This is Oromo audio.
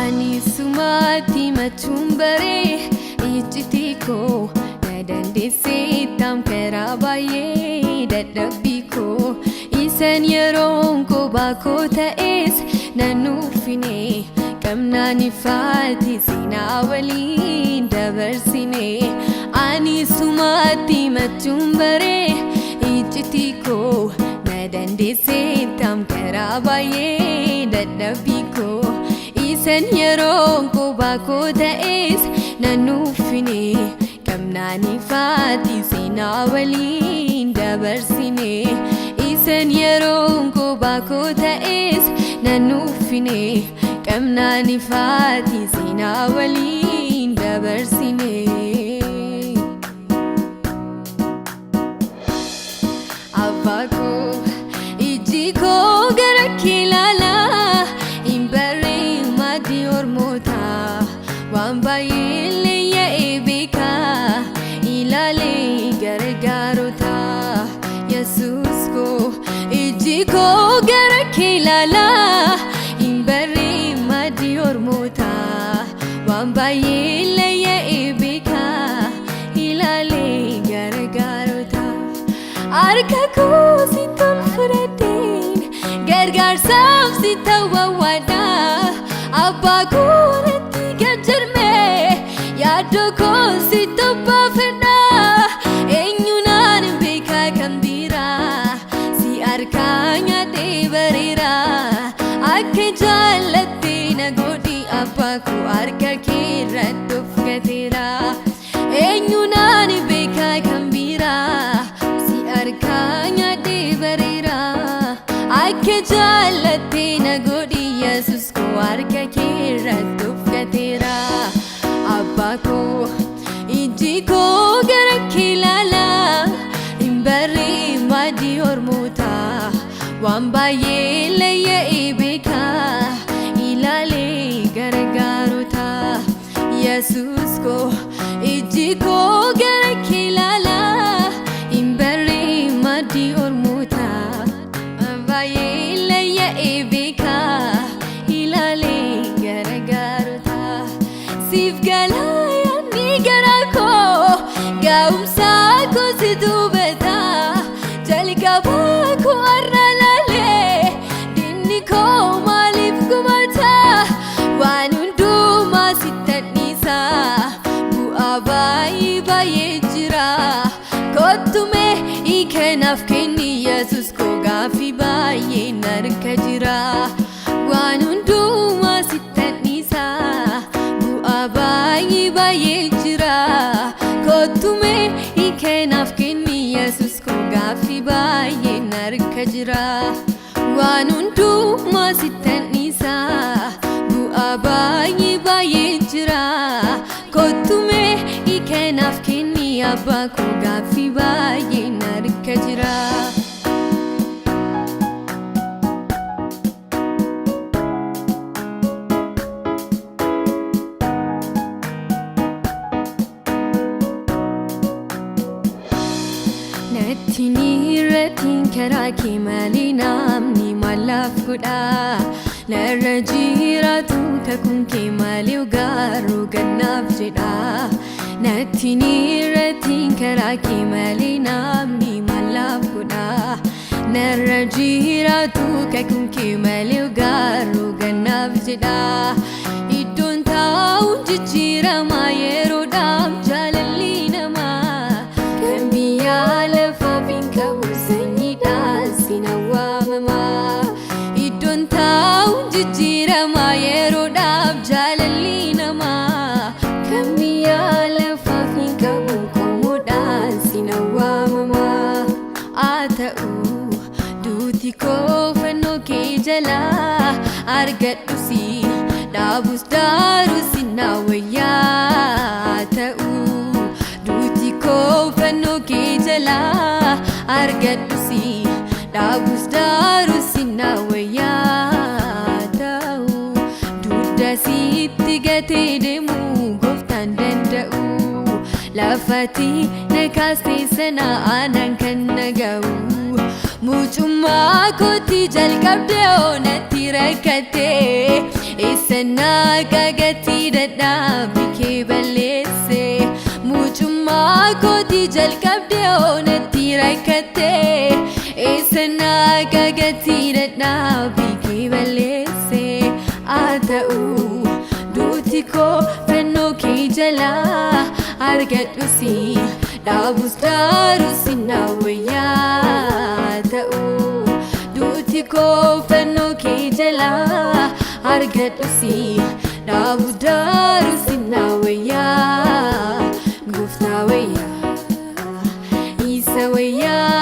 Ani sumati machumbare ichitiko nadandese tam karabaye dadabiko isen yeronko bako taes nanufine kamnani fati sinawali dabarsine ani sumati machumbare ichitiko nadandese tam karabaye dadabiko isen yeronko bako taes nanufine kamnani fati sinawali dabarsine isen yeronko bako taes nanufine kamnani fati sinawali dabarsine abako ijiko garakilala imbare madi ormota wambaye ya ebeka ilale gargarota Jesus ko ijiko garakilala imbare madi ormota wambaye ya ebeka ilale gargarota arkaku sitam fredin gargar saf sitawa wada abaku reti gajarme yadoko sitapa fena enyunan beka kambira si arkanya deverira akke jalati nagodi abaku arka kiratuf gatira enyunan beka kambira si arkanya deverira akke jalati nagodi Jesus ko arka kiratuf gatira abako ijiko garakilala imbari madi ormota wambaye ya ebeka ilale gargarota Jesus ko ijiko garakilala imbari madi ormota wambaye ya ebeka ilale gargarota sif galaya ni garako gaumsa ko sidubeta jalgaba ko arralale dinni ko malif kumata wanundu masittanisa bu abai bayejira kotume ikenaf kenni Jesus ko gafi baye narkajira wanundu masittanisa bu abai bayejira kotume ikenaf kenni Jesus ko gafi baye narkajira wanundu masittanisa bu abai bayejira kotume ikenaf kenni abba ko gafi baye narkajira Natini ratin karaki mali namni malaf kuda narajira tu takun ke mali ugaru ganaf jida Natini ratin karaki mali namni malaf kuda narajira tu takun ke mali ugaru ganaf jida idon tau jira mayero dam jalali nama kambiya jira mayero dab jalali nama kambiya lafafin kabu komoda sinawa mama atau duti ko fano ke jala argatu si dabus daru sinawaya atau duti ko fano ke jala argatu si dabus daru sinawaya sitti gate demu goftan danda'u lafati nakaste sana anan kan nagau mucumma koti jalqabde onatti rakkate Eessana gagatti dadhaabni kee balleesse mucummaa kootii jalqabdee oonatti rakkatte Eessana gagatti dadhaabni kee balleesse haa ta'u duuti koo fannoo kee jalaa argadhu si dhaabus daarus na wayyaa ta'u duuti koo fannoo kee jalaa argadhu si dhaabus daarus na wayyaa gooftaa wayyaa isa wayyaa